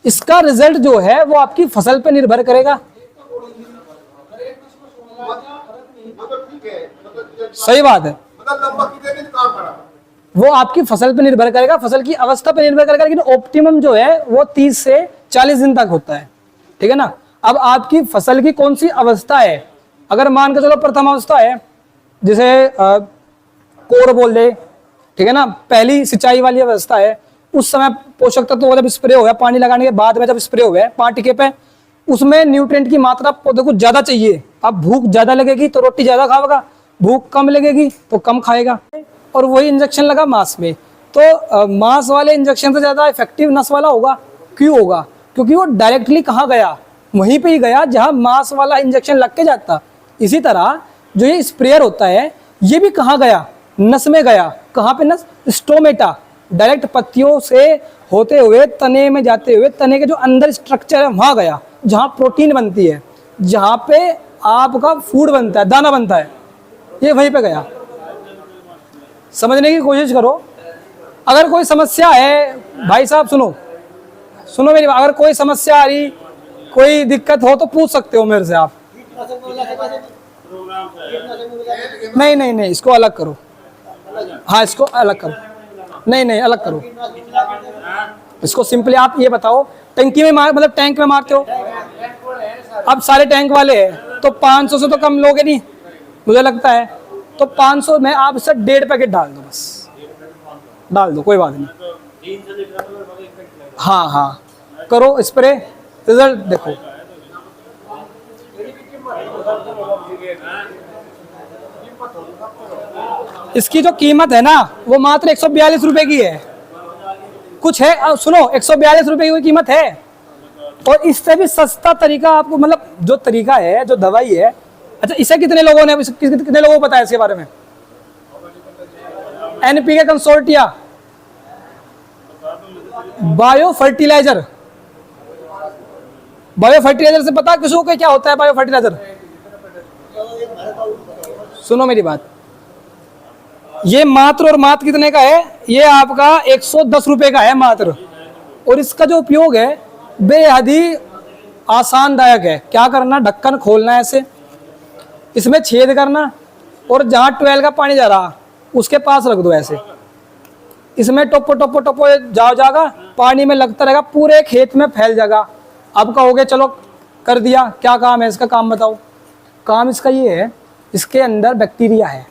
इसका रिजल्ट जो है वो आपकी फसल पे निर्भर करेगा। सही बात है, वो आपकी फसल पे निर्भर करेगा, फसल की अवस्था पे निर्भर करेगा। लेकिन ऑप्टिमम जो है वो 30 से 40 दिन तक होता है, ठीक है ना। अब आपकी फसल की कौन सी अवस्था है, अगर मान के चलो प्रथम अवस्था है, जिसे कोर बोल दे, ठीक है ना, पहली सिंचाई वाली अवस्था है, उस समय पोषक तत्व वो जब स्प्रे हो गया, पानी लगाने के बाद में जब स्प्रे हो गया 5 टिके पे, उसमें न्यूट्रिएंट की मात्रा पौधे को ज्यादा चाहिए। अब भूख ज्यादा लगेगी तो रोटी ज्यादा खाएगा, भूख कम लगेगी तो कम खाएगा। और वही इंजेक्शन लगा मांस में, तो मांस वाले इंजेक्शन से ज्यादा इफेक्टिव नस वाला होगा। क्यों होगा? क्योंकि वो डायरेक्टली कहाँ गया, वहीं पे ही गया जहां मांस वाला इंजेक्शन लग के जाता। इसी तरह जो ये स्प्रेयर होता है, ये भी कहाँ गया, नस में गया। कहाँ पे नस? स्टोमेटा। डायरेक्ट पत्तियों से होते हुए तने में जाते हुए तने के जो अंदर स्ट्रक्चर है वहां गया, जहां प्रोटीन बनती है, जहां पे आपका फूड बनता है, दाना बनता है, ये वहीं पे गया। समझने की कोशिश करो। अगर कोई समस्या है, भाई साहब सुनो मेरी बात, अगर कोई समस्या आ रही, कोई दिक्कत हो तो पूछ सकते हो मेरे से आप। नहीं, इसको अलग करो। हाँ, इसको अलग करो। नहीं, अलग करो इसको। सिंपली आप ये बताओ, टंकी में मतलब टैंक में मारते हो, अब सारे टैंक वाले हैं तो 500 से तो कम लोगे नहीं मुझे लगता है। तो 500 में आप इससे 1.5 पैकेट डाल दो, बस डाल दो, कोई बात नहीं। हाँ, करो स्प्रे, रिजल्ट देखो। इसकी जो कीमत है ना, वो मात्र 142 रुपए की है। कुछ है, सुनो, 142 रुपए की कोई कीमत है। और इससे भी सस्ता तरीका आपको, मतलब जो तरीका है, जो दवाई है। अच्छा, इसे कितने लोगों ने, कितने लोगों को पता है इसके बारे में? NPK कंसोर्टिया, बायो फर्टिलाइजर से पता किसी को क्या होता है बायो फर्टिलाइजर? सुनो मेरी बात, ये मात्र और मात्र कितने का है? ये आपका 110 रुपए का है मात्र। और इसका जो उपयोग है बेहद ही आसानदायक है। क्या करना? ढक्कन खोलना है ऐसे, इसमें छेद करना, और जहां ट्वेल का पानी जा रहा उसके पास रख दो ऐसे। इसमें टोपो जाएगा, पानी में लगता रहेगा, पूरे खेत में फैल जाएगा। अब कहोगे चलो कर दिया, क्या काम है इसका? काम बताओ। काम इसका ये है, इसके अंदर बैक्टीरिया है।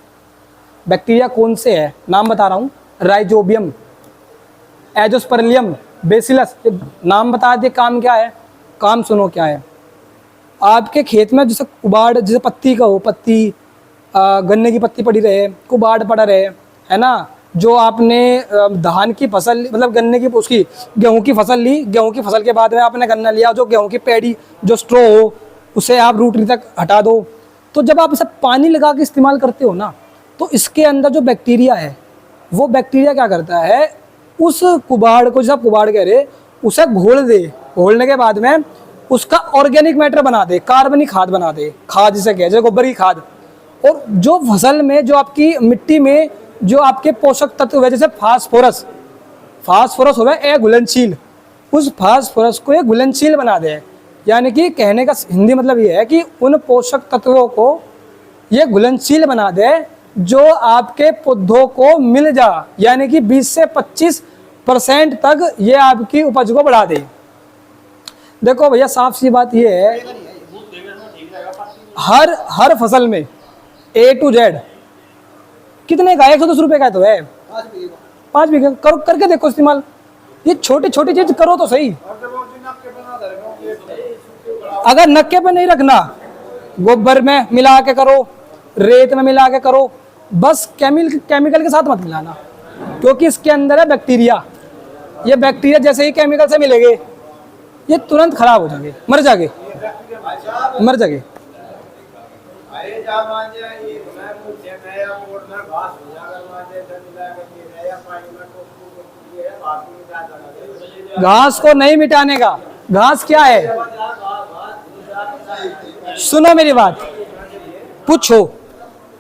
बैक्टीरिया कौन से है? नाम बता रहा हूँ, राइजोबियम, एजोस्पर्मियम, बेसिलस। नाम बता दिए, काम क्या है? काम सुनो क्या है। आपके खेत में जैसे कुबाड़, जैसे पत्ती का हो, पत्ती गन्ने की पत्ती पड़ी रहे, कुबाड़ पड़ा रहे, है ना। जो आपने धान की फसल, मतलब गन्ने की, उसकी गेहूं की फसल ली, गेहूं की फसल के बाद में आपने गन्ना लिया, जो गेहूं की पैडी, जो स्ट्रो हो, उसे आप रूटरी तक हटा दो। तो जब आप इसे पानी लगा के इस्तेमाल करते हो ना, तो इसके अंदर जो बैक्टीरिया है, वो बैक्टीरिया क्या करता है, उस कुबाड़ को, जैसे कुबाड़ कह रहे, उसे घोल दे। घोलने के बाद में उसका ऑर्गेनिक मैटर बना दे, कार्बनिक खाद बना दे, खाद जिसे कहते हैं, गोबर की खाद। और जो फसल में, जो आपकी मिट्टी में जो आपके पोषक तत्व है, जैसे फास्फोरस हो गया घुलनशील, उस फास्फोरस को ये घुलनशील बना दे। यानी कि कहने का हिंदी मतलब ये है कि उन पोषक तत्वों को ये घुलनशील बना दे जो आपके पौधों को मिल जा। यानी कि 20 से 25% तक ये आपकी उपज को बढ़ा दे। देखो भैया, साफ सी बात ये है, हर फसल में A to Z कितने का? 110 रुपए का तो है। 5 बीघे करो, करके देखो इस्तेमाल। ये छोटी छोटी चीज करो तो सही। अगर नक्के पे नहीं रखना, गोबर में मिला के करो, रेत में मिला के करो, बस केमिकल के साथ मत मिलाना, क्योंकि इसके अंदर है बैक्टीरिया। ये बैक्टीरिया जैसे ही केमिकल से मिलेंगे, ये तुरंत खराब हो जाएंगे, मर जाएंगे। घास को नहीं मिटाने का। घास क्या है? सुनो मेरी बात, पूछो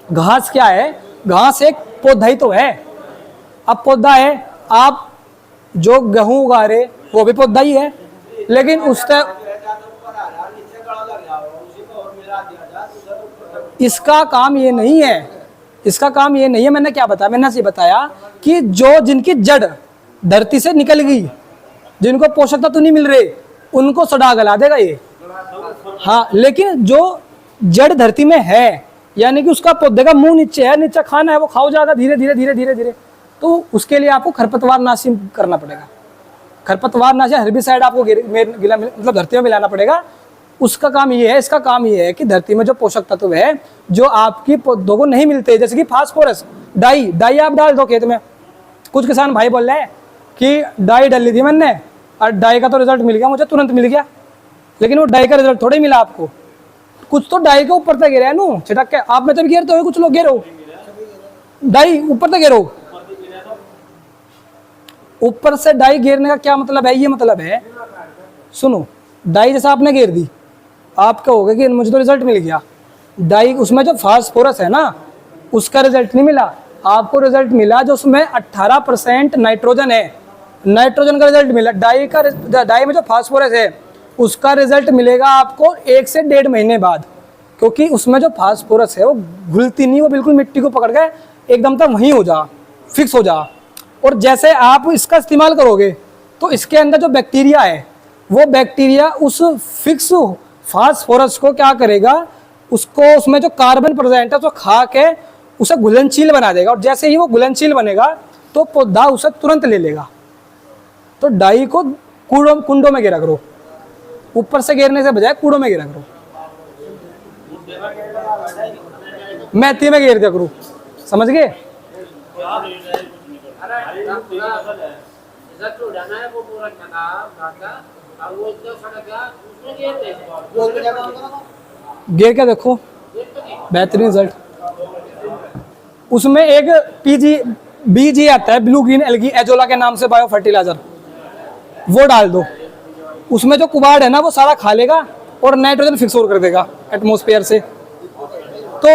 घास क्या है? घास एक पौधा ही तो है। अब पौधा है, आप जो गेहूं उगा रहे वो भी पौधा ही है, लेकिन उसका इसका काम ये नहीं है। मैंने क्या बताया? मैंने ऐसे बताया कि जो जिनकी जड़ धरती से निकल गई, जिनको पोषक तत्व नहीं मिल रहे, उनको सड़ा गला देगा ये। हाँ, लेकिन जो जड़ धरती में है, यानी कि उसका पौधे का मुंह नीचे है, नीचे खाना है, वो खाओ जाएगा धीरे धीरे। तो उसके लिए आपको खरपतवार नाशी करना पड़ेगा। खरपतवार नाशी हर्बिसाइड आपको मतलब धरती में मिलाना पड़ेगा। उसका काम ये है, इसका काम ये है कि धरती में जो पोषक तत्व है जो आपकी पौधों को नहीं मिलते, जैसे कि फास्फोरस, डाई आप डाल दो खेत में। कुछ किसान भाई बोल रहे हैं कि डाई डाली थी मैंने और डाई का तो रिजल्ट मिल गया, मुझे तुरंत मिल गया, लेकिन वो डाई का रिजल्ट थोड़ा ही मिला आपको। कुछ तो डाई के ऊपर तक गिरा है नू छिटक के, आप में तो गिरते हो, कुछ लोग गिरो डाई ऊपर तक गिरो। ऊपर से डाई गिरने का क्या मतलब है? ये मतलब है, सुनो, डाई जैसा आपने गिर दी, आप कहोगे कि मुझे तो रिजल्ट मिल गया, डाई उसमें जो फास्फोरस है ना उसका रिजल्ट नहीं मिला आपको। रिजल्ट मिला जो उसमें 18% नाइट्रोजन है, नाइट्रोजन का रिजल्ट मिला। डाई में जो फास्फोरस है उसका रिजल्ट मिलेगा आपको 1 से 1.5 महीने बाद, क्योंकि उसमें जो फास्फोरस है वो घुलती नहीं, वो बिल्कुल मिट्टी को पकड़ के एकदम तक वहीं हो जा, फिक्स हो जा। और जैसे आप इसका इस्तेमाल करोगे तो इसके अंदर जो बैक्टीरिया है वो बैक्टीरिया उस फिक्स फास्फोरस को क्या करेगा, उसको उसमें जो कार्बन प्रेजेंट है उसको खा के उसे घुलनशील बना देगा। और जैसे ही वो घुलनशील बनेगा तो पौधा उसे तुरंत ले लेगा। तो डाई को कुंडों में गिरा करो, ऊपर से गिरने से बजाय कूड़ों में गिरा करो, मैती में गिर दिया करो, समझ गए? गिर के देखो, बेहतरीन रिजल्ट। उसमें एक बीजी आता है, ब्लू ग्रीन एल्गी एजोला के नाम से बायो फर्टिलाइजर, वो डाल दो। उसमें जो कुबाड़ है ना वो सारा खा लेगा और नाइट्रोजन फिक्स और कर देगा एटमॉस्फेयर से। तो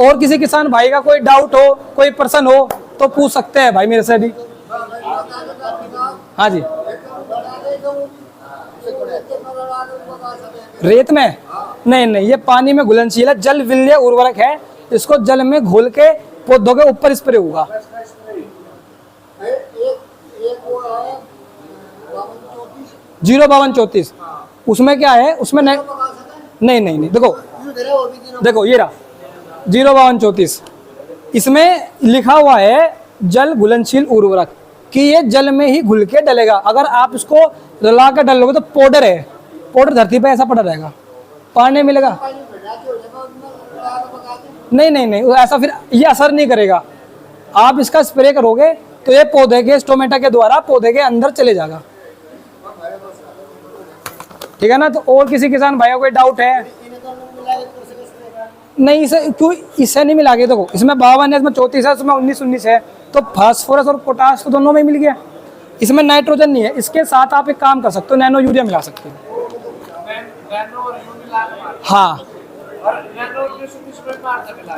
और किसी किसान भाई का कोई डाउट हो, कोई प्रश्न हो तो पूछ सकते हैं भाई मेरे से भी। हाँ जी, रेत में नहीं, ये पानी में घुलनशील है, जल विलय उर्वरक है, इसको जल में घोल के पौधों के ऊपर स्प्रे होगा। 05234 उसमें क्या है, उसमें नहीं देखो ये रहा 05234, इसमें लिखा हुआ है जल घुलनशील उर्वरक कि ये जल में ही घुल के डलेगा। अगर आप इसको रला कर डालोगे तो पाउडर है, पाउडर धरती पे ऐसा पड़ा रहेगा, पानी मिलेगा नहीं, ऐसा फिर ये असर नहीं करेगा। आप इसका स्प्रे करोगे तो ये पौधे के स्टोमेटा के द्वारा पौधे के अंदर चले जाएगा, ठीक है ना। तो और किसी किसान भाइयों को डाउट है? नहीं, इसे क्यों इससे नहीं मिला के, देखो इसमें 52 है, इसमें 34 है, इसमें 19 है, तो फास्फोरस और पोटाश तो दोनों में मिल गया। इसमें नाइट्रोजन नहीं है, इसके साथ आप एक काम कर सकते हो, नैनो यूरिया मिला सकते हो। हाँ,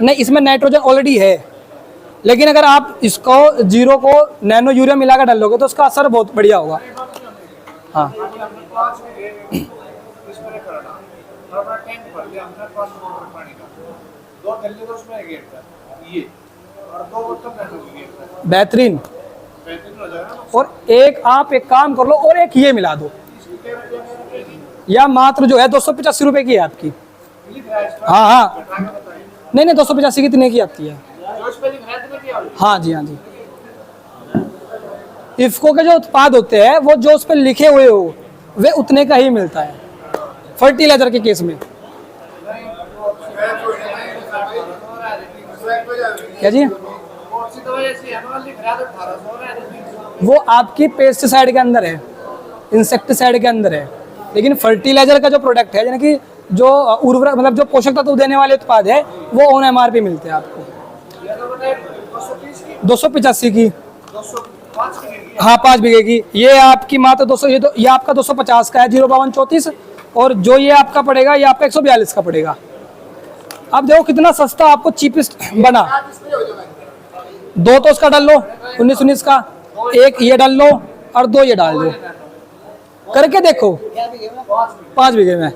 नहीं इसमें नाइट्रोजन ऑलरेडी है, लेकिन अगर आप इसको जीरो को नैनो यूरिया मिलाकर डालोगे तो उसका असर बहुत बढ़िया होगा। हाँ, बेहतरीन। और एक आप एक काम कर लो और एक ये मिला दो, या मात्र जो है 285 रुपए की है आपकी। हाँ, नहीं 285 कितने की आती है? हाँ जी, इफ्को के जो उत्पाद होते हैं वो जो उस पर लिखे हुए हो वे उतने का ही मिलता है फर्टिलाइजर के केस में। क्या जी? वो आपकी पेस्टिसाइड के अंदर है, इंसेक्टिसाइड के अंदर है, लेकिन फर्टिलाइजर का जो प्रोडक्ट है यानी कि जो उर्वरक मतलब जो पोषक तत्व देने वाले उत्पाद है वो ऑन MRP मिलते हैं आपको। 285 की, हाँ 5 बीघे की, ये आपकी मात्र 200, ये आपका 250 का है 05234, और जो ये आपका पड़ेगा ये आपका 142 का पड़ेगा। अब देखो कितना सस्ता आपको चीपेस्ट बना। 2 तो उसका डाल लो 19 का, 1 ये डाल लो और 2 ये डाल दो, करके देखो 5 बीघे में।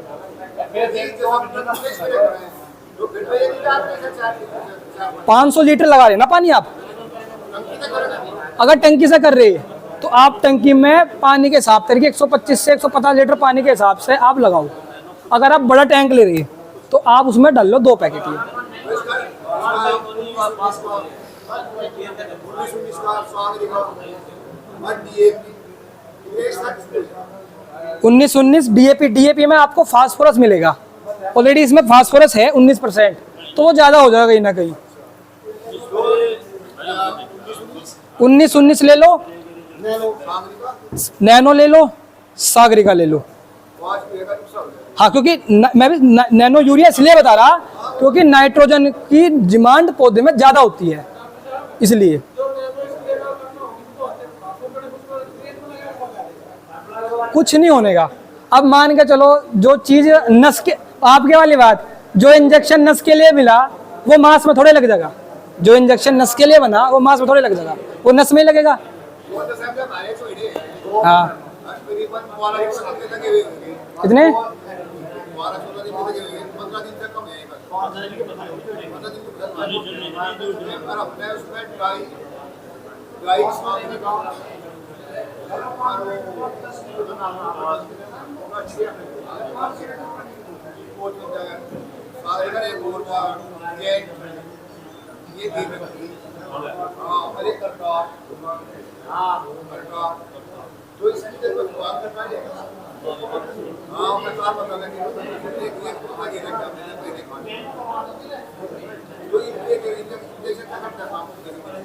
$500 लीटर लगा रहे ना पानी आप। अगर टंकी से कर रहे हैं तो आप टंकी में पानी के हिसाब तरीके 125 से 150 लीटर पानी के हिसाब से आप लगाओ। अगर आप बड़ा टैंक ले रही है तो आप उसमें डाल लो 2 पैकेट। उन्नीस डीएपी में आपको फास्फोरस मिलेगा। ऑलरेडी इसमें फास्फोरस है 19%, तो वो ज्यादा हो जाएगा कहीं ना कहीं। 19 ले लो, नैनो ले लो, सागरिका ले लो। हाँ, क्योंकि मैं भी नैनो यूरिया इसलिए बता रहा क्योंकि नाइट्रोजन की डिमांड पौधे में ज्यादा होती है, इसलिए। कुछ नहीं होने का। अब मान के चलो जो चीज नस के, आपके वाली बात, जो इंजेक्शन नस के लिए मिला वो मांस में थोड़े लग जाएगा। जो इंजेक्शन नस के लिए बना वो मांस में थोड़े लग जाएगा, वो नस में ही लगेगा। हाँ, कितने?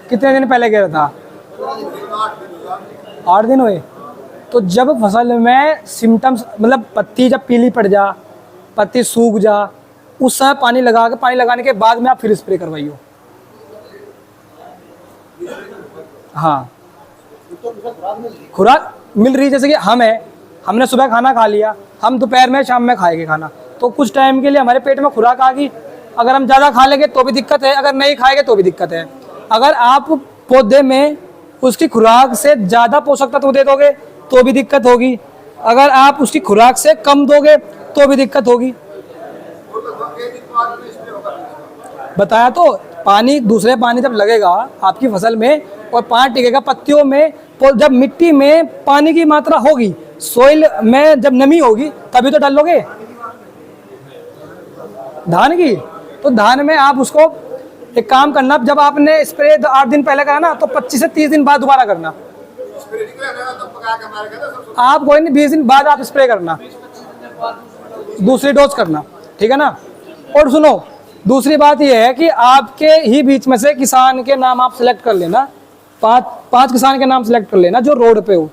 कितने दिन पहले गिरा था? 8 दिन हुए। तो जब फसल में सिम्टम्स, मतलब पत्ती जब पीली पड़ जा, पत्ती सूख जा, उस समय पानी लगाने के बाद में आप फिर स्प्रे करवाइयो। हाँ, खुराक मिल रही, जैसे कि हमने सुबह खाना खा लिया, हम दोपहर में शाम में खाएंगे खाना, तो कुछ टाइम के लिए हमारे पेट में खुराक आ गई। अगर हम ज़्यादा खा लेंगे तो भी दिक्कत है, अगर नहीं खाएंगे तो भी दिक्कत है। अगर आप पौधे में उसकी खुराक से ज़्यादा पोषक तत्व दे दोगे तो भी दिक्कत होगी, अगर आप उसकी खुराक से कम दोगे तो भी दिक्कत होगी। बताया तो, पानी, दूसरे पानी जब लगेगा आपकी फसल में और पानी टिकेगा पत्तियों में, जब मिट्टी में पानी की मात्रा होगी, सोइल में जब नमी होगी तभी तो डालोगे धान की। तो धान में आप उसको एक काम करना, जब आपने स्प्रे 8 दिन पहले करा ना, तो 25 से 30 दिन बाद दोबारा करना। आप कोई नहीं, 20 दिन बाद आप स्प्रे करना, दूसरी डोज करना, ठीक है ना। और सुनो, दूसरी बात यह है कि आपके ही बीच में से किसान के नाम आप सिलेक्ट कर लेना, 5 किसान के नाम सिलेक्ट कर लेना जो रोड पे हो,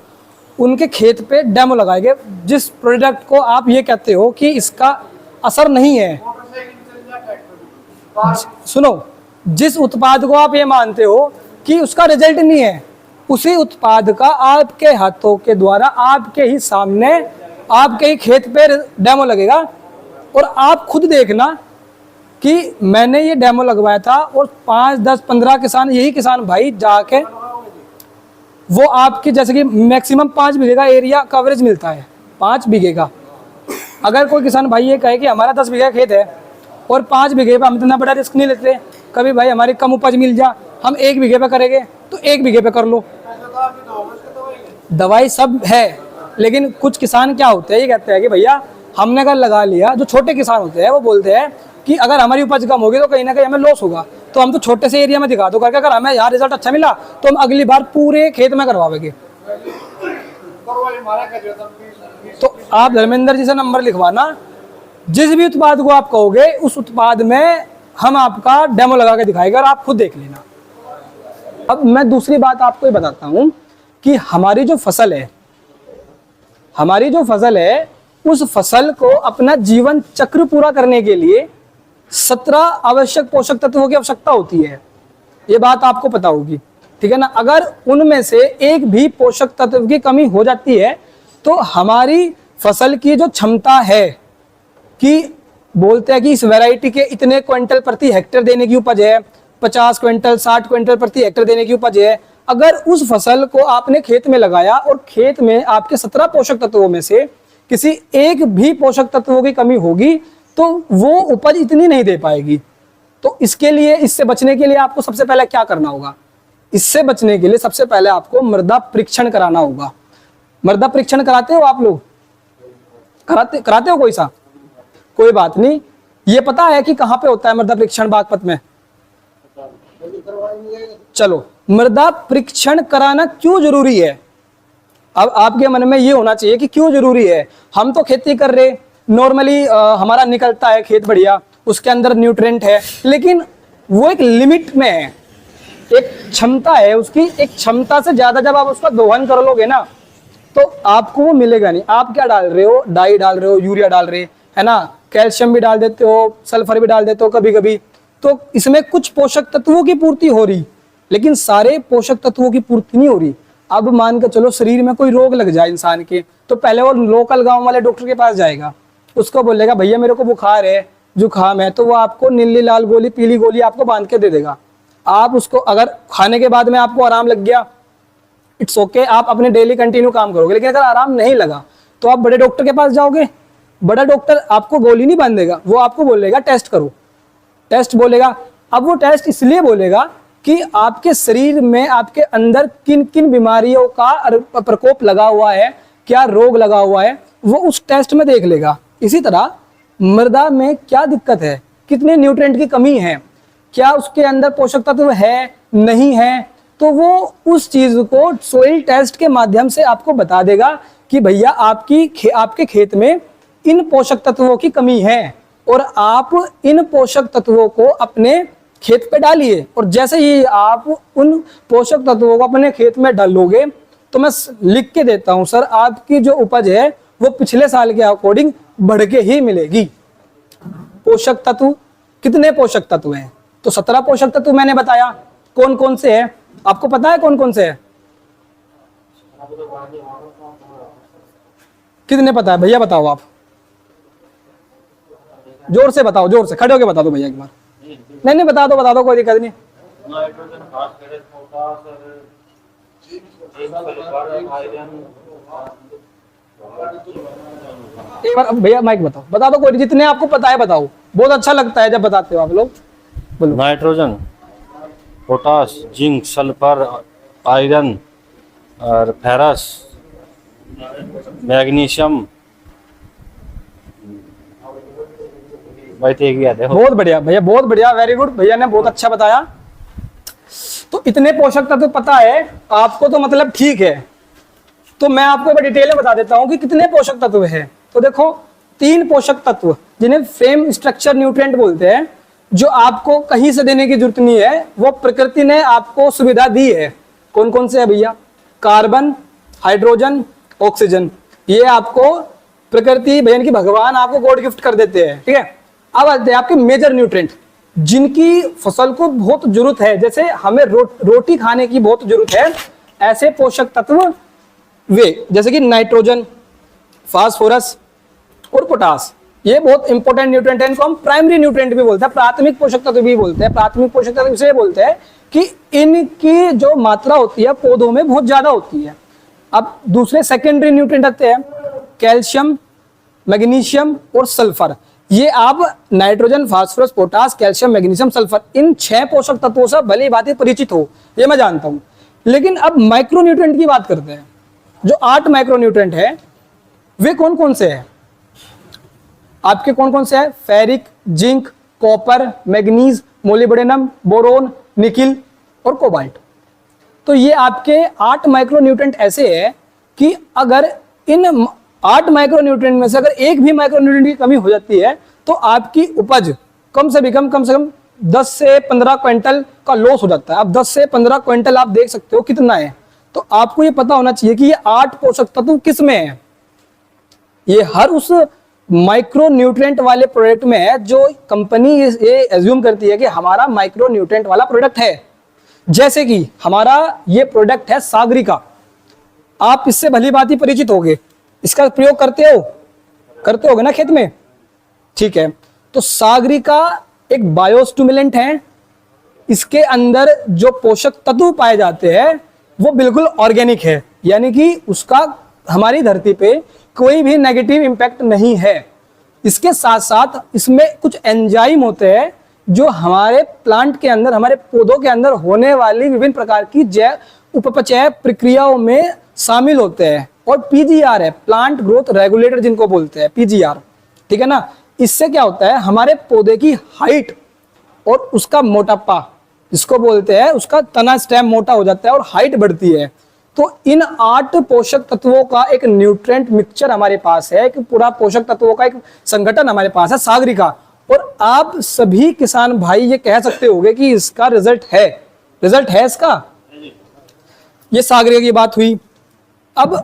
उनके खेत पे डेमो लगाएंगे। जिस प्रोडक्ट को आप ये कहते हो कि इसका असर नहीं है, सुनो, जिस उत्पाद को आप ये मानते हो कि उसका रिजल्ट नहीं है, उसी उत्पाद का आपके हाथों के द्वारा आपके ही सामने, आपके ही खेत पे डेमो लगेगा। और आप खुद देखना कि मैंने ये डेमो लगवाया था, और 5, 10, 15 किसान, यही किसान भाई जाके वो आपकी, जैसे कि मैक्सिमम 5 बीघे का एरिया कवरेज मिलता है, 5 बीघे का। अगर कोई किसान भाई ये कहे कि हमारा 10 बीघा खेत है और 5 बीघे पे हम इतना बड़ा रिस्क नहीं लेते, कभी भाई हमारी कम उपज मिल जा, हम 1 बीघे पे करेंगे, तो 1 बीघे पे कर लो। दवाई सब है, लेकिन कुछ किसान क्या होते हैं, ये कहते हैं कि भैया हमने अगर लगा लिया, जो छोटे किसान होते हैं वो बोलते हैं कि अगर हमारी उपज कम होगी तो कहीं ना कहीं हमें लॉस होगा, तो हम तो छोटे से एरिया में दिखा दो करके, अगर हमें यहाँ रिजल्ट अच्छा मिला तो हम अगली बार पूरे खेत में करवाएंगे। तो आप धर्मेंद्र जी से नंबर लिखवाना, जिस भी उत्पाद को आप कहोगे उस उत्पाद में हम आपका डेमो लगा के दिखाएगा और आप खुद देख लेना। अब मैं दूसरी बात आपको ये बताता हूं कि हमारी जो फसल है, उस फसल को अपना जीवन चक्र पूरा करने के लिए 17 आवश्यक पोषक तत्वों की आवश्यकता होती है। ये बात आपको पता होगी, ठीक है ना। अगर उनमें से एक भी पोषक तत्व की कमी हो जाती है तो हमारी फसल की जो क्षमता है कि बोलते हैं कि इस वैरायटी के इतने क्विंटल प्रति हेक्टेयर देने की उपज है, 50 क्विंटल 60 क्विंटल प्रति हेक्टेयर देने की उपज है, अगर उस फसल को आपने खेत में लगाया और खेत में आपके 17 पोषक तत्वों में से किसी एक भी पोषक तत्वों की कमी होगी तो वो उपज इतनी नहीं दे पाएगी। तो इसके लिए, इससे बचने के लिए आपको सबसे पहले क्या करना होगा? इससे बचने के लिए सबसे पहले आपको मृदा परीक्षण कराना होगा। मृदा परीक्षण कराते हो आप लोग? कराते हो? कोई बात नहीं। ये पता है कि कहाँ पे होता है मृदा परीक्षण? बागपत में चलो, मृदा परीक्षण कराना क्यों जरूरी है? अब आपके मन में ये होना चाहिए कि क्यों जरूरी है। हम तो खेती कर रहे, नॉर्मली हमारा निकलता है खेत बढ़िया, उसके अंदर न्यूट्रिएंट है, लेकिन वो एक लिमिट में है, एक क्षमता है उसकी, एक क्षमता से ज्यादा जब आप उसका दोहन कर लोगे ना तो आपको वो मिलेगा नहीं। आप क्या डाल रहे हो? डाई डाल रहे हो, यूरिया डाल रहे है ना, कैल्शियम भी डाल देते हो, सल्फर भी डाल देते हो कभी कभी, तो इसमें कुछ पोषक तत्वों की पूर्ति हो रही, लेकिन सारे पोषक तत्वों की पूर्ति नहीं हो रही। अब मान के चलो शरीर में कोई रोग लग जाए इंसान के, तो पहले वो लोकल गांव वाले डॉक्टर के पास जाएगा, उसको बोलेगा भैया मेरे को बुखार है, जुकाम है, तो वो आपको नीली लाल गोली, पीली गोली आपको बांध के दे देगा। आप उसको अगर खाने के बाद में आपको आराम लग गया, इट्स ओके, आप अपने डेली कंटिन्यू काम करोगे। लेकिन अगर आराम नहीं लगा तो आप बड़े डॉक्टर के पास जाओगे, बड़ा डॉक्टर आपको गोली नहीं बांधेगा, वो आपको बोलेगा टेस्ट करो, टेस्ट बोलेगा। अब वो टेस्ट इसलिए बोलेगा कि आपके शरीर में, आपके अंदर किन किन बीमारियों का प्रकोप लगा हुआ है, क्या रोग लगा हुआ है, वो उस टेस्ट में देख लेगा। इसी तरह मृदा में क्या दिक्कत है, कितने न्यूट्रिएंट की कमी है, क्या उसके अंदर पोषक तत्व है नहीं है, तो वो उस चीज को सोइल टेस्ट के माध्यम से आपको बता देगा कि भैया आपके खेत में इन पोषक तत्वों की कमी है, और आप इन पोषक तत्वों को अपने खेत पे डालिए। और जैसे ही आप उन पोषक तत्वों को अपने खेत में डालोगे तो मैं लिख के देता हूं सर, आपकी जो उपज है वो पिछले साल के अकॉर्डिंग बढ़ के ही मिलेगी। पोषक तत्व, कितने पोषक तत्व हैं? तो 17 पोषक तत्व मैंने बताया। कौन कौन से हैं आपको पता है? कौन कौन से हैं? कितने पता है भैया? बताओ आप, जोर से बताओ, जोर से खड़े होके बता दो भैया एक बार। नहीं बता दो, कोई दिक्कत नहीं। एक बार भैया माइक बताओ, बता दो, कोई जितने आपको पता है बताओ, बहुत अच्छा लगता है जब बताते हो आप लोग। बोलो। Nitrogen, potash, zinc, sulphur, iron और फेरस, मैग्नीशियम, बहुत बढ़िया भैया, बहुत बढ़िया, वेरी गुड, भैया ने बहुत अच्छा बताया। तो इतने पोषक तत्व पता है आपको, तो मतलब ठीक है। तो मैं आपको एक बार डिटेल में बता देता हूं कि कितने पोषक तत्व है। तो देखो, 3 पोषक तत्व जिन्हें फ्रेम स्ट्रक्चर न्यूट्रिएंट बोलते हैं, जो आपको कहीं से देने की जरूरत नहीं है, वो प्रकृति ने आपको सुविधा दी है। कौन कौन से है भैया? Carbon, hydrogen, oxygen. ये आपको प्रकृति, भैया की भगवान आपको गॉड गिफ्ट कर देते हैं, ठीक है। अब आते हैं आपके मेजर न्यूट्रिएंट, जिनकी फसल को बहुत जरूरत है, जैसे हमें रोटी खाने की बहुत जरूरत है, ऐसे पोषक तत्व वे जैसे कि नाइट्रोजन, फास्फोरस और पोटास, ये बहुत इंपॉर्टेंट न्यूट्रिएंट है। इनको हम प्राइमरी न्यूट्रिएंट भी बोलते हैं, प्राथमिक पोषक तत्व भी बोलते हैं। प्राथमिक पोषक तत्व इसे बोलते हैं कि इनकी जो मात्रा होती है पौधों में बहुत ज्यादा होती है। अब दूसरे सेकेंडरी न्यूट्रिएंट आते हैं, कैल्शियम, मैग्नीशियम और सल्फर। ये आप nitrogen, phosphorus, potash, calcium, magnesium, sulphur, इन 6 पोषक तत्वों से भली भांति परिचित हो, ये मैं जानता हूं। लेकिन अब माइक्रोन्यूट्रिएंट की बात करते हैं। जो 8 माइक्रोन्यूट्रिएंट है वे कौन कौन से हैं आपके? कौन कौन से हैं? Ferric, zinc, copper, manganese, molybdenum, boron, nickel और कोबाल्ट। तो ये आपके 8 माइक्रोन्यूट्रिएंट ऐसे हैं कि अगर इन 8 माइक्रोन्यूट्रिएंट में से अगर एक भी माइक्रोन्यूट्रिएंट की कमी हो जाती है तो आपकी उपज कम से कम 10 से 15 क्विंटल का लॉस हो जाता है। अब 10 से 15 क्विंटल आप देख सकते हो कितना है। तो आपको ये पता होना चाहिए कि ये 8 पोषक तत्व किस में है। ये हर उस माइक्रोन्यूट्रिएंट वाले प्रोडक्ट में है जो कंपनी ये एज्यूम करती है कि हमारा माइक्रोन्यूट्रिएंट वाला प्रोडक्ट है। जैसे कि हमारा ये प्रोडक्ट है सागरिका, आप इससे भली भांति परिचित होंगे, इसका प्रयोग करते होगे ना खेत में, ठीक है। तो सागरिका एक बायोस्टिमुलेंट है, इसके अंदर जो पोषक तत्व पाए जाते हैं वो बिल्कुल ऑर्गेनिक है, यानी कि उसका हमारी धरती पे कोई भी नेगेटिव इंपैक्ट नहीं है। इसके साथ साथ इसमें कुछ एंजाइम होते हैं जो हमारे प्लांट के अंदर, हमारे पौधों के अंदर होने वाली विभिन्न प्रकार की जैव उपचय प्रक्रियाओं में शामिल होते हैं। और पीजीआर है, प्लांट ग्रोथ रेगुलेटर जिनको बोलते हैं, पीजीआर, ठीक है ना। इससे क्या होता है, हमारे पौधे की हाइट और उसका मोटापा जिसको बोलते हैं, उसका तना स्टेम मोटा हो जाता है और हाइट बढ़ती है। तो इन 8 पोषक तत्वों का एक न्यूट्रिएंट मिक्सचर हमारे पास है, एक पूरा पोषक तत्वों का एक संगठन हमारे पास है सागरिका। और आप सभी किसान भाई ये कह सकते होंगे कि इसका रिजल्ट है इसका। ये सागरिका की बात हुई। अब